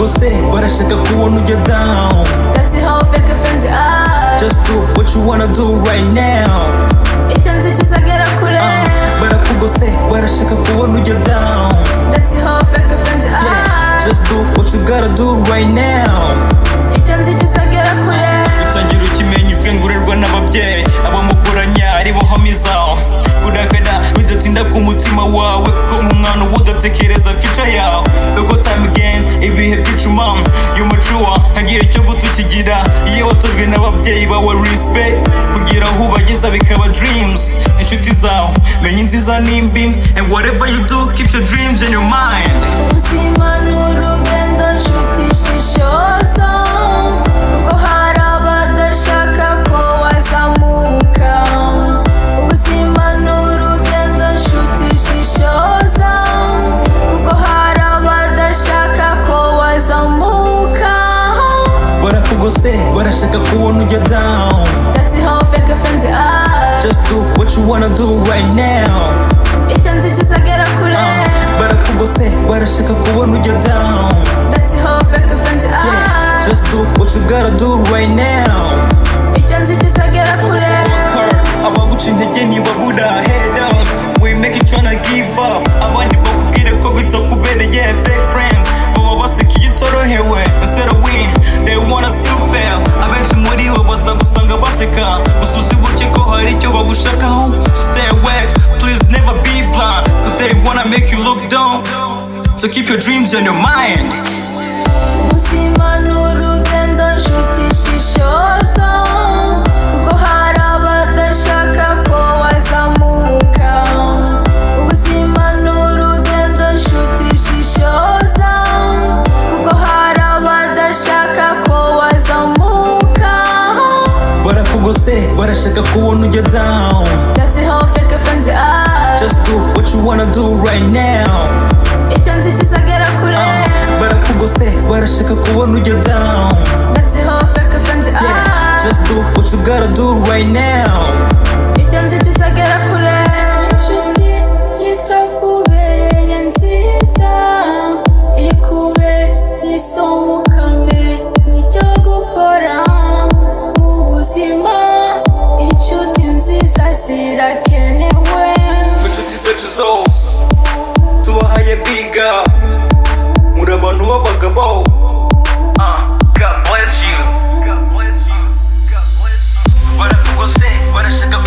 barakugose barashaka kubona ujya down. That's how fake friends are. Just do what you wanna do right now. Icyo nzi kizagera kure. Barakugose barashaka kubona ujya down. That's how fake friends are. Just do what you gotta do right now. Icyo nzi kizagera kure. Utangira ukimenya ubwengurerwa n'ababyeyi abamukuranya ari bo hamizaho kurakara bidatinda ku mutima wawe kuko nk'umwana uba udatekereza future yawe. Uko time again ibihe by'icuma y'umucuwa nta gihe cyo gutukigira iyo watojwe n'ababyeyi bawe respect kugira aho ubageza bikaba dreams. Inshuti zawe menya inziza n'imbi and whatever you do keep your dreams in your mind. Ubuzima ni urugendo nshuti shishoza kuko hari abadashaka ko wazamuka. Ubuzima ni urugendo nshuti shishoza kuko hari abadashaka ko wazamuka. Barakugose barashaka kubona ujya down. That's how fake friends are. Just do what you wanna do right now. Icyo nzi kizagera kure. Barakugose barashaka kubona ujya down. That's how fake friends are. Just do what you gotta do right now. Icyo nzi kizagera kure. Abaguca intege ntibabura headers. We make it tryna give up. Abandi bakubwire ko bitakubereye fake friends. Baba baseka iyo utorohewe instead of win they wanna see you fail. Abenshi muri bo bazagusanga baseka gusa uzibuke ko hari icyo bagushakaho. Stay away, please never be blind cause they wanna make you look dumb. So keep your dreams on your mind. Ubuzima ni urugendo nshuti shishoza kuko hari abadashaka ko wazamuka. Ubuzima ni urugendo nshuti shishoza kuko hari abadashaka ko wazamuka. Barakugose barashaka kubona ujya down. That's how fake friends are. Just do what you wanna do right now. Icyo nzi kizagera kure. Barakugose barashaka kubona ujya down. That's how fake friends are. Just do what you gotta do right now. Icyo nzi kizagera kure. Inshuti itakubereye nziza ikubera isomo kambe n'icyo gukora mu buzima. Inshuti nziza zirakenewe. Inshuti zacu zose tubahaye big up muri abantu b'abagabo. God bless you. Barakugose barashaka